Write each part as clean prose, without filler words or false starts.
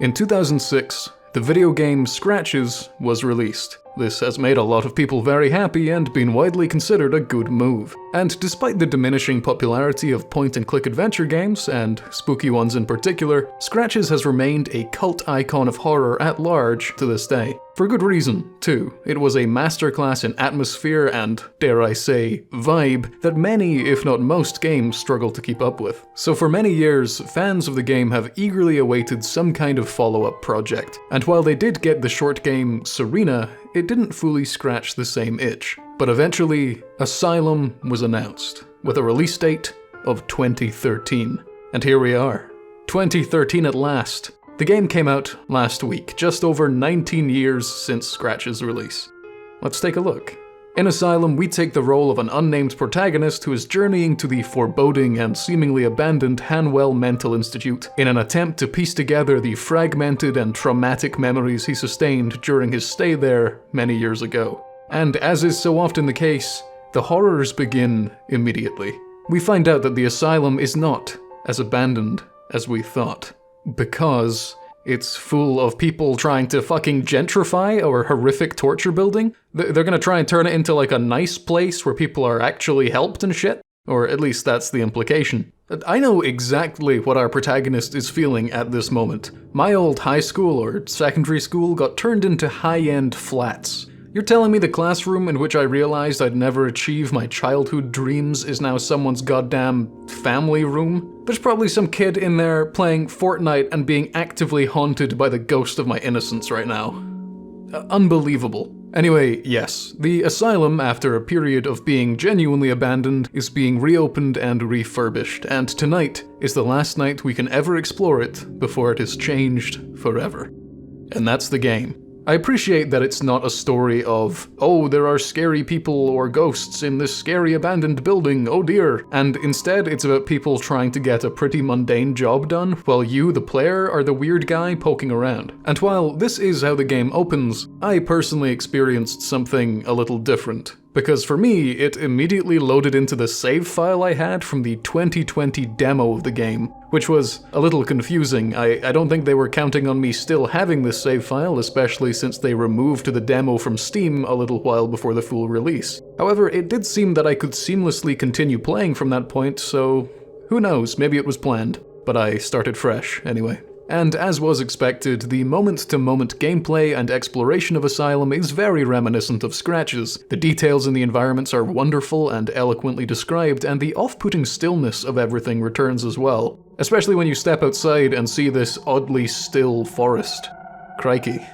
In 2006, the video game Scratches was released. This has made a lot of people very happy and been widely considered a good move. And despite the diminishing popularity of point-and-click adventure games, and spooky ones in particular, Scratches has remained a cult icon of horror at large to this day. For good reason, too. It was a masterclass in atmosphere and, dare I say, vibe that many, if not most, games struggle to keep up with. So for many years, fans of the game have eagerly awaited some kind of follow-up project. And while they did get the short game Serena, it didn't fully scratch the same itch. But eventually, Asylum was announced, with a release date of 2013. And here we are. 2013 at last. The game came out last week, just over 19 years since Scratch's release. Let's take a look. In Asylum, we take the role of an unnamed protagonist who is journeying to the foreboding and seemingly abandoned Hanwell Mental Institute in an attempt to piece together the fragmented and traumatic memories he sustained during his stay there many years ago. And as is so often the case, the horrors begin immediately. We find out that the asylum is not as abandoned as we thought, because it's full of people trying to fucking gentrify our horrific torture building. They're gonna try and turn it into like a nice place where people are actually helped and shit. Or at least that's the implication. I know exactly what our protagonist is feeling at this moment. My old high school or secondary school got turned into high-end flats. You're telling me the classroom in which I realized I'd never achieve my childhood dreams is now someone's goddamn family room? There's probably some kid in there playing Fortnite and being actively haunted by the ghost of my innocence right now. Unbelievable. Anyway, yes, the asylum, after a period of being genuinely abandoned, is being reopened and refurbished, and tonight is the last night we can ever explore it before it is changed forever. And that's the game. I appreciate that it's not a story of, oh, there are scary people or ghosts in this scary abandoned building, oh dear, and instead it's about people trying to get a pretty mundane job done, while you, the player, are the weird guy poking around. And while this is how the game opens, I personally experienced something a little different. Because for me, it immediately loaded into the save file I had from the 2020 demo of the game, which was a little confusing. I don't think they were counting on me still having this save file, especially since they removed the demo from Steam a little while before the full release. However, it did seem that I could seamlessly continue playing from that point, so who knows, maybe it was planned. But I started fresh, anyway. And as was expected, the moment-to-moment gameplay and exploration of Asylum is very reminiscent of Scratches. The details in the environments are wonderful and eloquently described, and the off-putting stillness of everything returns as well. Especially when you step outside and see this oddly still forest. Crikey.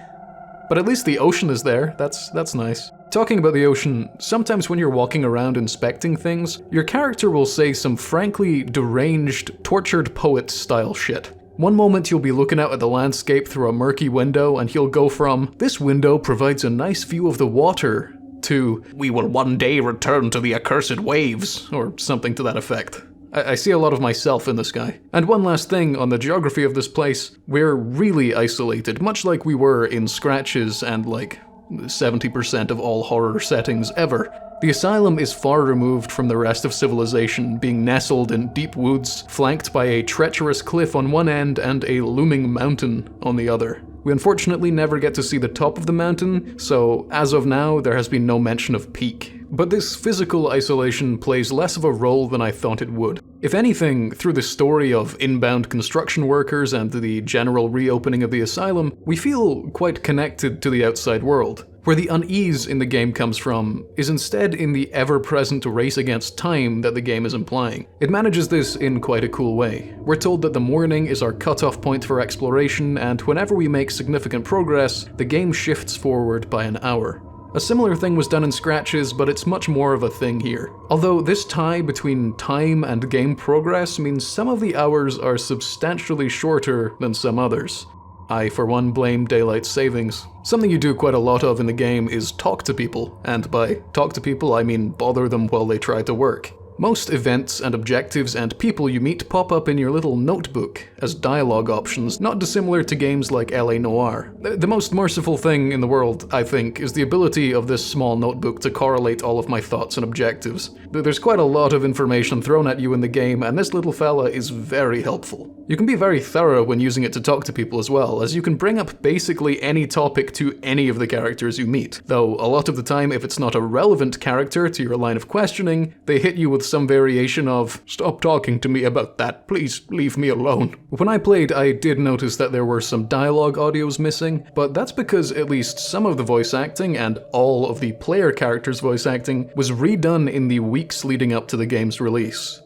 But at least the ocean is there, that's nice. Talking about the ocean, sometimes when you're walking around inspecting things, your character will say some frankly deranged, tortured poet-style shit. One moment you'll be looking out at the landscape through a murky window and he'll go from, "This window provides a nice view of the water," to, "We will one day return to the accursed waves," or something to that effect. I see a lot of myself in this guy. And one last thing on the geography of this place, we're really isolated, much like we were in Scratches and like 70% of all horror settings ever. The asylum is far removed from the rest of civilization, being nestled in deep woods, flanked by a treacherous cliff on one end and a looming mountain on the other. We unfortunately never get to see the top of the mountain, so as of now, there has been no mention of peak. But this physical isolation plays less of a role than I thought it would. If anything, through the story of inbound construction workers and the general reopening of the asylum, we feel quite connected to the outside world. Where the unease in the game comes from is instead in the ever-present race against time that the game is implying. It manages this in quite a cool way. We're told that the morning is our cutoff point for exploration, and whenever we make significant progress, the game shifts forward by an hour. A similar thing was done in Scratches, but it's much more of a thing here. Although this tie between time and game progress means some of the hours are substantially shorter than some others. I, for one, blame daylight savings. Something you do quite a lot of in the game is talk to people, and by talk to people I mean bother them while they try to work. Most events and objectives and people you meet pop up in your little notebook as dialogue options, not dissimilar to games like LA Noire. The most merciful thing in the world, I think, is the ability of this small notebook to correlate all of my thoughts and objectives. There's quite a lot of information thrown at you in the game, and this little fella is very helpful. You can be very thorough when using it to talk to people as well, as you can bring up basically any topic to any of the characters you meet. Though, a lot of the time, if it's not a relevant character to your line of questioning, they hit you with some variation of, "Stop talking to me about that, please leave me alone." When I played, I did notice that there were some dialogue audios missing, but that's because at least some of the voice acting and all of the player characters' voice acting was redone in the weeks leading up to the game's release.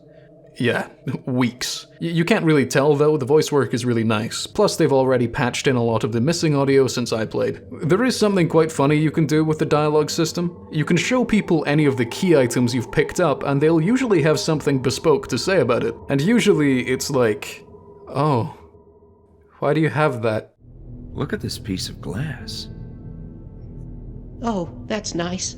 Yeah, weeks. You can't really tell though, the voice work is really nice. Plus they've already patched in a lot of the missing audio since I played. There is something quite funny you can do with the dialogue system. You can show people any of the key items you've picked up and they'll usually have something bespoke to say about it. And usually it's like, "Oh, why do you have that?" Look at this piece of glass. Oh, that's nice.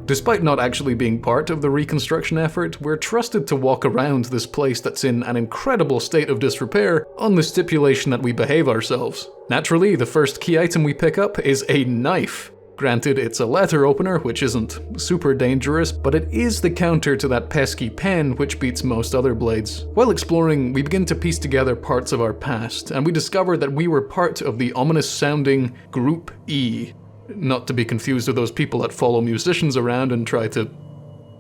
Despite not actually being part of the reconstruction effort, we're trusted to walk around this place that's in an incredible state of disrepair on the stipulation that we behave ourselves. Naturally, the first key item we pick up is a knife. Granted, it's a letter opener, which isn't super dangerous, but it is the counter to that pesky pen which beats most other blades. While exploring, we begin to piece together parts of our past, and we discover that we were part of the ominous-sounding Group E. Not to be confused with those people that follow musicians around and try to...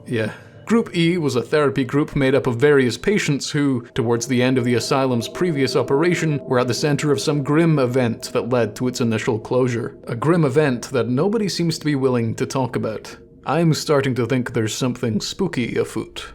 yeah. Group E was a therapy group made up of various patients who, towards the end of the asylum's previous operation, were at the center of some grim event that led to its initial closure. A grim event that nobody seems to be willing to talk about. I'm starting to think there's something spooky afoot.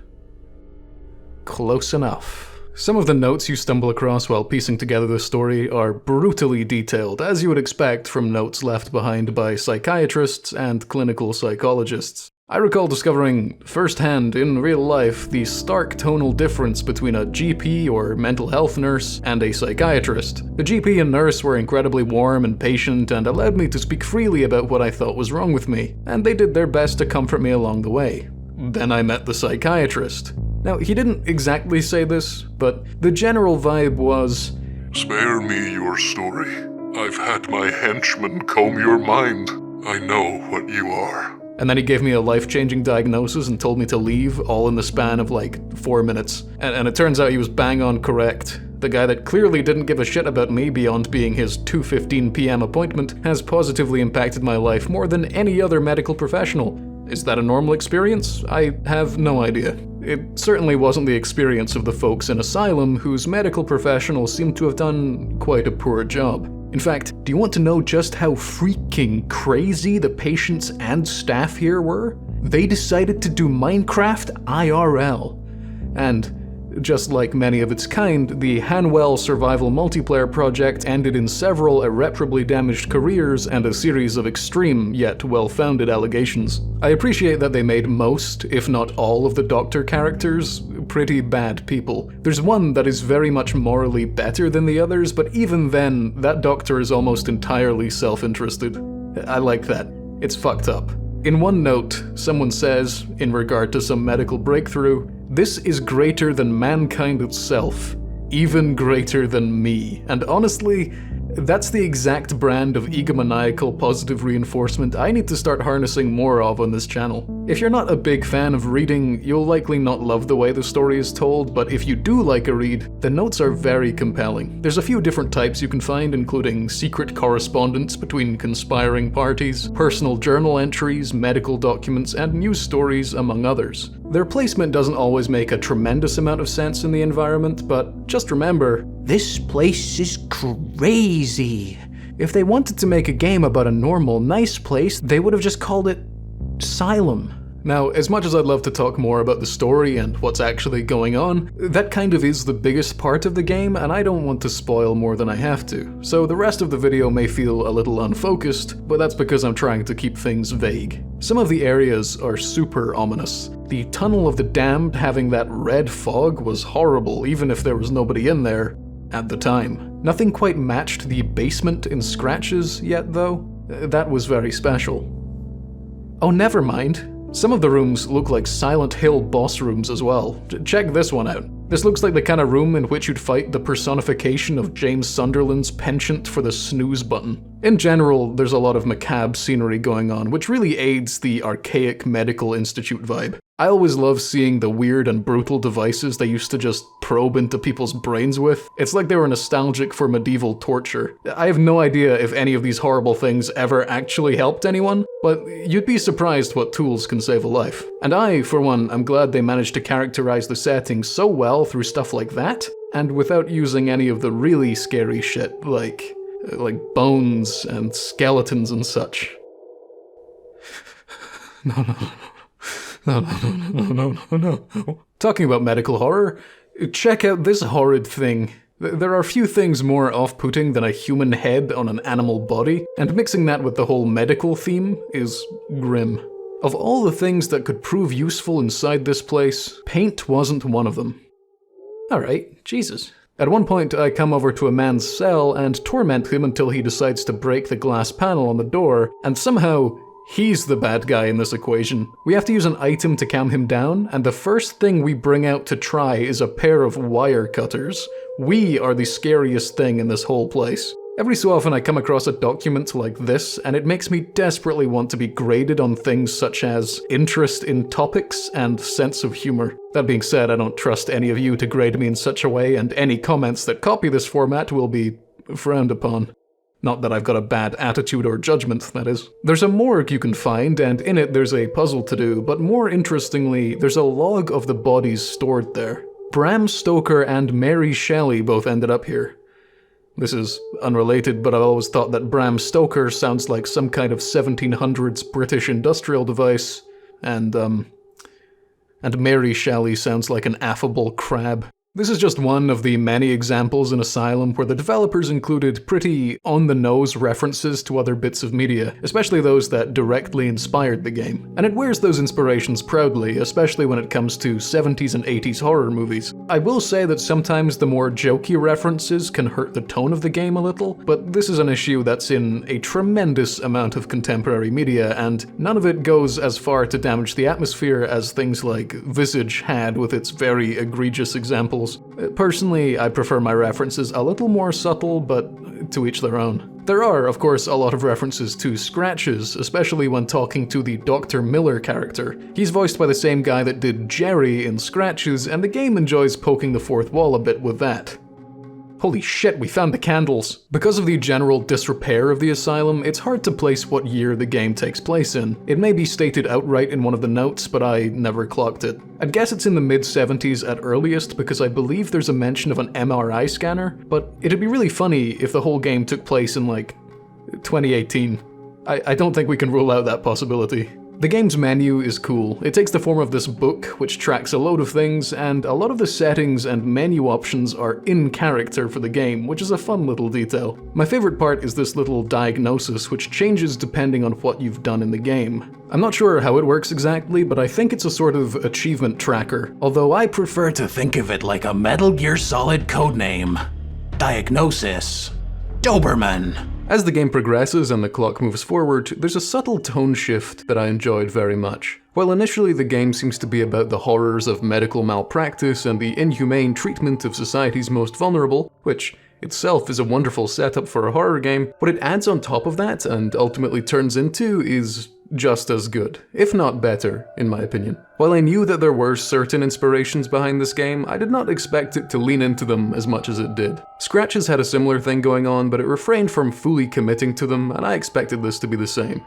Close enough. Some of the notes you stumble across while piecing together the story are brutally detailed, as you would expect from notes left behind by psychiatrists and clinical psychologists. I recall discovering firsthand in real life the stark tonal difference between a GP or mental health nurse and a psychiatrist. The GP and nurse were incredibly warm and patient and allowed me to speak freely about what I thought was wrong with me, and they did their best to comfort me along the way. Then I met the psychiatrist. Now, he didn't exactly say this, but the general vibe was, "Spare me your story. I've had my henchmen comb your mind. I know what you are." And then he gave me a life-changing diagnosis and told me to leave, all in the span of like 4 minutes. And it turns out he was bang on correct. The guy that clearly didn't give a shit about me beyond being his 2:15 p.m. appointment has positively impacted my life more than any other medical professional. Is that a normal experience? I have no idea. It certainly wasn't the experience of the folks in Asylum, whose medical professionals seem to have done quite a poor job. In fact, do you want to know just how freaking crazy the patients and staff here were? They decided to do Minecraft IRL. And just like many of its kind, the Hanwell survival multiplayer project ended in several irreparably damaged careers and a series of extreme yet well-founded allegations. I appreciate that they made most, if not all, of the Doctor characters pretty bad people. There's one that is very much morally better than the others, but even then, that Doctor is almost entirely self-interested. I like that. It's fucked up. In one note, someone says, in regard to some medical breakthrough, "This is greater than mankind itself, even greater than me." And honestly, that's the exact brand of egomaniacal positive reinforcement I need to start harnessing more of on this channel. If you're not a big fan of reading, you'll likely not love the way the story is told, but if you do like a read, the notes are very compelling. There's a few different types you can find, including secret correspondence between conspiring parties, personal journal entries, medical documents, and news stories, among others. Their placement doesn't always make a tremendous amount of sense in the environment, but just remember, this place is crazy. If they wanted to make a game about a normal, nice place, they would have just called it Asylum. Now, as much as I'd love to talk more about the story and what's actually going on, that kind of is the biggest part of the game, and I don't want to spoil more than I have to. So the rest of the video may feel a little unfocused, but that's because I'm trying to keep things vague. Some of the areas are super ominous. The Tunnel of the Damned having that red fog was horrible, even if there was nobody in there at the time. Nothing quite matched the basement in Scratches yet, though. That was very special. Oh, never mind. Some of the rooms look like Silent Hill boss rooms as well. Check this one out. This looks like the kind of room in which you'd fight the personification of James Sunderland's penchant for the snooze button. In general, there's a lot of macabre scenery going on, which really aids the archaic medical institute vibe. I always love seeing the weird and brutal devices they used to just probe into people's brains with. It's like they were nostalgic for medieval torture. I have no idea if any of these horrible things ever actually helped anyone, but you'd be surprised what tools can save a life. And I, for one, am glad they managed to characterize the setting so well through stuff like that, and without using any of the really scary shit like bones and skeletons and such. No. Talking about medical horror, check out this horrid thing. There are few things more off-putting than a human head on an animal body, and mixing that with the whole medical theme is grim. Of all the things that could prove useful inside this place, paint wasn't one of them. Alright, Jesus. At one point, I come over to a man's cell and torment him until he decides to break the glass panel on the door, and somehow, he's the bad guy in this equation. We have to use an item to calm him down, and the first thing we bring out to try is a pair of wire cutters. We are the scariest thing in this whole place. Every so often I come across a document like this, and it makes me desperately want to be graded on things such as interest in topics and sense of humor. That being said, I don't trust any of you to grade me in such a way, and any comments that copy this format will be frowned upon. Not that I've got a bad attitude or judgment, that is. There's a morgue you can find, and in it there's a puzzle to do, but more interestingly, there's a log of the bodies stored there. Bram Stoker and Mary Shelley both ended up here. This is unrelated, but I've always thought that Bram Stoker sounds like some kind of 1700s British industrial device, and Mary Shelley sounds like an affable crab. This is just one of the many examples in Asylum where the developers included pretty on-the-nose references to other bits of media, especially those that directly inspired the game. And it wears those inspirations proudly, especially when it comes to 70s and 80s horror movies. I will say that sometimes the more jokey references can hurt the tone of the game a little, but this is an issue that's in a tremendous amount of contemporary media, and none of it goes as far to damage the atmosphere as things like Visage had with its very egregious examples. Personally, I prefer my references a little more subtle, but to each their own. There are, of course, a lot of references to scratches, especially when talking to the Dr. Miller character. He's voiced by the same guy that did Jerry in Scratches, and the game enjoys poking the fourth wall a bit with that. Holy shit, we found the candles! Because of the general disrepair of the asylum, it's hard to place what year the game takes place in. It may be stated outright in one of the notes, but I never clocked it. I'd guess it's in the mid-70s at earliest because I believe there's a mention of an MRI scanner, but it'd be really funny if the whole game took place in, like, 2018. I don't think we can rule out that possibility. The game's menu is cool. It takes the form of this book, which tracks a load of things, and a lot of the settings and menu options are in character for the game, which is a fun little detail. My favorite part is this little diagnosis, which changes depending on what you've done in the game. I'm not sure how it works exactly, but I think it's a sort of achievement tracker, although I prefer to think of it like a Metal Gear Solid codename. Diagnosis. Doberman. As the game progresses and the clock moves forward, there's a subtle tone shift that I enjoyed very much. While initially the game seems to be about the horrors of medical malpractice and the inhumane treatment of society's most vulnerable, which itself is a wonderful setup for a horror game, what it adds on top of that and ultimately turns into is just as good, if not better, in my opinion. While I knew that there were certain inspirations behind this game, I did not expect it to lean into them as much as it did. Scratches had a similar thing going on, but it refrained from fully committing to them, and I expected this to be the same.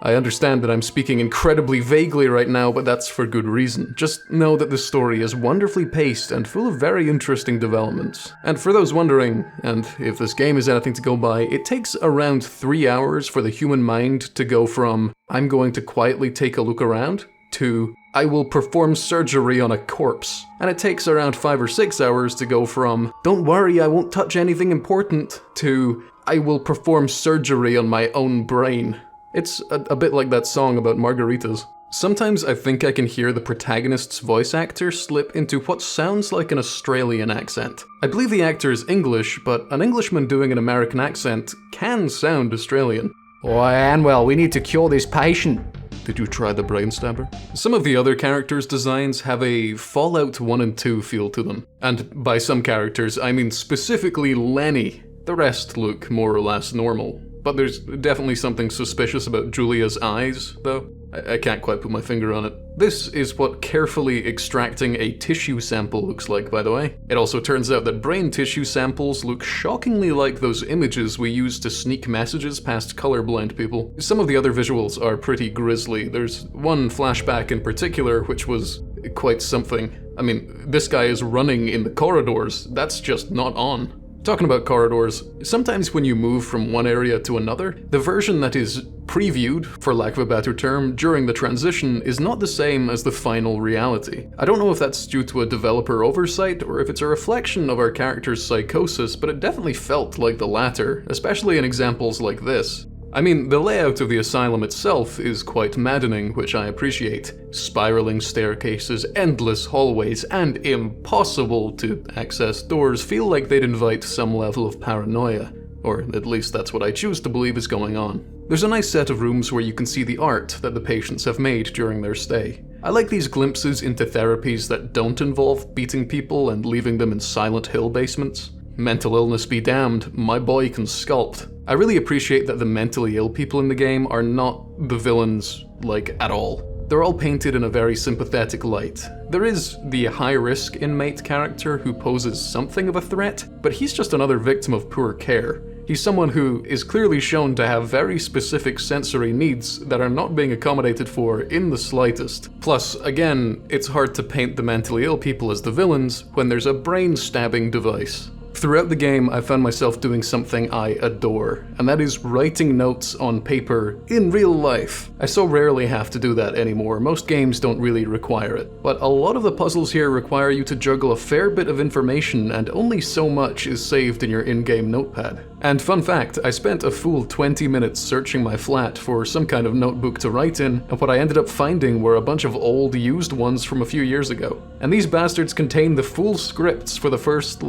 I understand that I'm speaking incredibly vaguely right now, but that's for good reason. Just know that the story is wonderfully paced and full of very interesting developments. And for those wondering, and if this game is anything to go by, it takes around 3 hours for the human mind to go from, I'm going to quietly take a look around, to, I will perform surgery on a corpse. And it takes around 5 or 6 hours to go from, don't worry, I won't touch anything important, to, I will perform surgery on my own brain. It's a bit like that song about margaritas. Sometimes I think I can hear the protagonist's voice actor slip into what sounds like an Australian accent. I believe the actor is English, but an Englishman doing an American accent can sound Australian. Oh, Anwell, we need to cure this patient. Did you try the brain stabber? Some of the other characters' designs have a Fallout 1 and 2 feel to them. And by some characters, I mean specifically Lenny. The rest look more or less normal. But there's definitely something suspicious about Julia's eyes, though. I can't quite put my finger on it. This is what carefully extracting a tissue sample looks like, by the way. It also turns out that brain tissue samples look shockingly like those images we use to sneak messages past colorblind people. Some of the other visuals are pretty grisly. There's one flashback in particular which was quite something. I mean, this guy is running in the corridors. That's just not on. Talking about corridors, sometimes when you move from one area to another, the version that is previewed, for lack of a better term, during the transition is not the same as the final reality. I don't know if that's due to a developer oversight or if it's a reflection of our character's psychosis, but it definitely felt like the latter, especially in examples like this. I mean, the layout of the asylum itself is quite maddening, which I appreciate. Spiraling staircases, endless hallways, and impossible to access doors feel like they'd invite some level of paranoia. Or at least that's what I choose to believe is going on. There's a nice set of rooms where you can see the art that the patients have made during their stay. I like these glimpses into therapies that don't involve beating people and leaving them in Silent Hill basements. Mental illness be damned, my boy can sculpt. I really appreciate that the mentally ill people in the game are not the villains, like, at all. They're all painted in a very sympathetic light. There is the high-risk inmate character who poses something of a threat, but he's just another victim of poor care. He's someone who is clearly shown to have very specific sensory needs that are not being accommodated for in the slightest. Plus, again, it's hard to paint the mentally ill people as the villains when there's a brain-stabbing device. Throughout the game, I found myself doing something I adore, and that is writing notes on paper in real life. I so rarely have to do that anymore. Most games don't really require it. But a lot of the puzzles here require you to juggle a fair bit of information, and only so much is saved in your in-game notepad. And fun fact, I spent a full 20 minutes searching my flat for some kind of notebook to write in, and what I ended up finding were a bunch of old, used ones from a few years ago. And these bastards contain the full scripts for the first,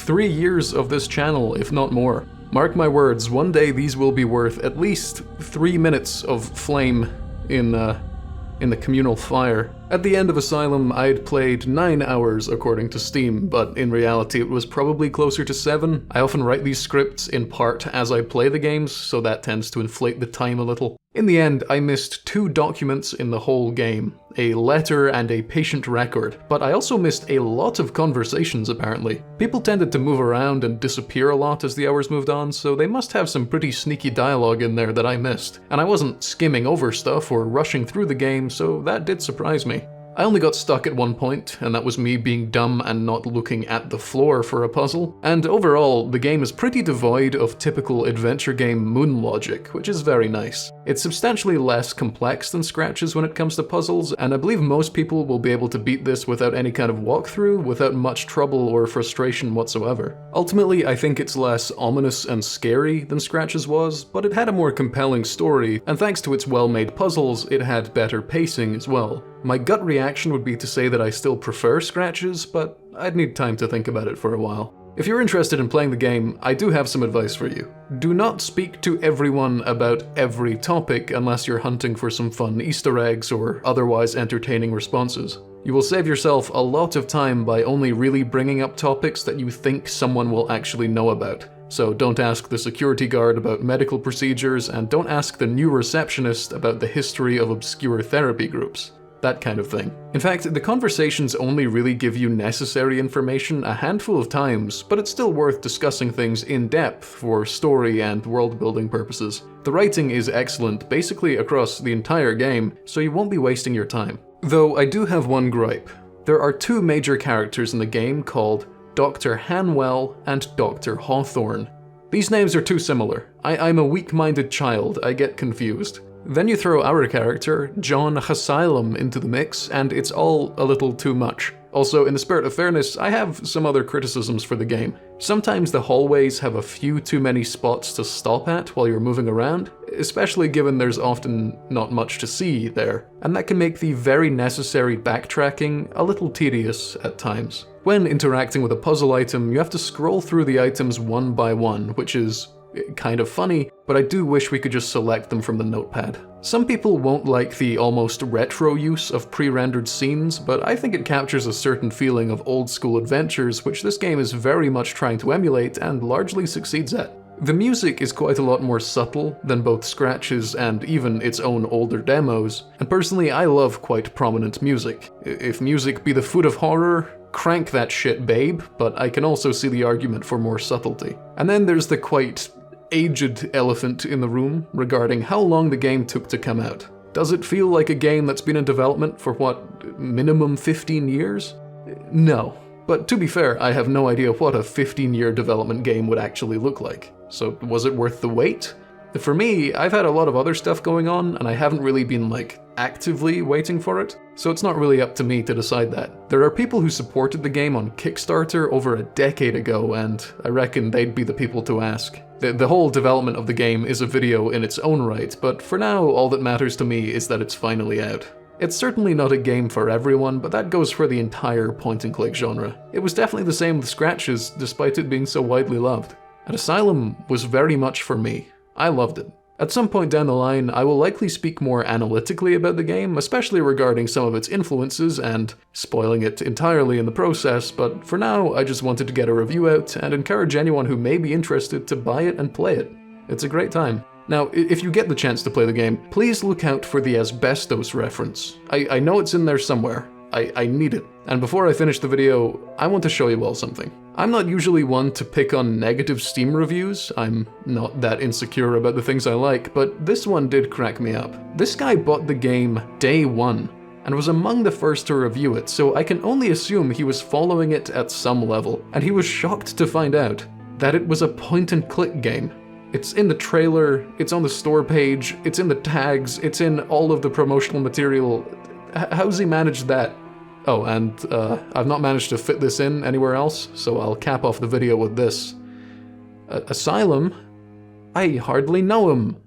3 years of this channel, if not more. Mark my words, one day these will be worth at least 3 minutes of flame in the communal fire. At the end of Asylum, I'd played 9 hours according to Steam, but in reality it was probably closer to 7. I often write these scripts in part as I play the games, so that tends to inflate the time a little. In the end, I missed 2 documents in the whole game, a letter and a patient record, but I also missed a lot of conversations apparently. People tended to move around and disappear a lot as the hours moved on, so they must have some pretty sneaky dialogue in there that I missed. And I wasn't skimming over stuff or rushing through the game, so that did surprise me. I only got stuck at one point, and that was me being dumb and not looking at the floor for a puzzle. And overall, the game is pretty devoid of typical adventure game moon logic, which is very nice. It's substantially less complex than Scratch's when it comes to puzzles, and I believe most people will be able to beat this without any kind of walkthrough, without much trouble or frustration whatsoever. Ultimately, I think it's less ominous and scary than Scratch's was, but it had a more compelling story, and thanks to its well-made puzzles, it had better pacing as well. My gut reaction would be to say that I still prefer Scratch's, but I'd need time to think about it for a while. If you're interested in playing the game, I do have some advice for you. Do not speak to everyone about every topic unless you're hunting for some fun Easter eggs or otherwise entertaining responses. You will save yourself a lot of time by only really bringing up topics that you think someone will actually know about. So don't ask the security guard about medical procedures, and don't ask the new receptionist about the history of obscure therapy groups. That kind of thing. In fact, the conversations only really give you necessary information a handful of times, but it's still worth discussing things in depth for story and world-building purposes. The writing is excellent basically across the entire game, so you won't be wasting your time. Though I do have one gripe. There are 2 major characters in the game called Dr. Hanwell and Dr. Hawthorne. These names are too similar. I'm a weak-minded child, I get confused. Then you throw our character, John Asylum, into the mix, and it's all a little too much. Also, in the spirit of fairness, I have some other criticisms for the game. Sometimes the hallways have a few too many spots to stop at while you're moving around, especially given there's often not much to see there, and that can make the very necessary backtracking a little tedious at times. When interacting with a puzzle item, you have to scroll through the items one by one, which is kind of funny, but I do wish we could just select them from the notepad. Some people won't like the almost retro use of pre-rendered scenes, but I think it captures a certain feeling of old-school adventures which this game is very much trying to emulate and largely succeeds at. The music is quite a lot more subtle than both Scratch's and even its own older demos, and personally I love quite prominent music. If music be the food of horror, crank that shit, babe, but I can also see the argument for more subtlety. And then there's the quite aged elephant in the room regarding how long the game took to come out. Does it feel like a game that's been in development for what, minimum 15 years? No. But to be fair, I have no idea what a 15-year development game would actually look like. So was it worth the wait? For me, I've had a lot of other stuff going on, and I haven't really been, actively waiting for it, so it's not really up to me to decide that. There are people who supported the game on Kickstarter over a decade ago, and I reckon they'd be the people to ask. The whole development of the game is a video in its own right, but for now, all that matters to me is that it's finally out. It's certainly not a game for everyone, but that goes for the entire point-and-click genre. It was definitely the same with Scratch's, despite it being so widely loved. And Asylum was very much for me. I loved it. At some point down the line, I will likely speak more analytically about the game, especially regarding some of its influences and spoiling it entirely in the process, but for now, I just wanted to get a review out and encourage anyone who may be interested to buy it and play it. It's a great time. Now, if you get the chance to play the game, please look out for the asbestos reference. I know it's in there somewhere. I need it. And before I finish the video, I want to show you all something. I'm not usually one to pick on negative Steam reviews, I'm not that insecure about the things I like, but this one did crack me up. This guy bought the game day one, and was among the first to review it, so I can only assume he was following it at some level, and he was shocked to find out that it was a point-and-click game. It's in the trailer, it's on the store page, it's in the tags, it's in all of the promotional material. How's he managed that? Oh, and I've not managed to fit this in anywhere else, so I'll cap off the video with this. Asylum? I hardly know him.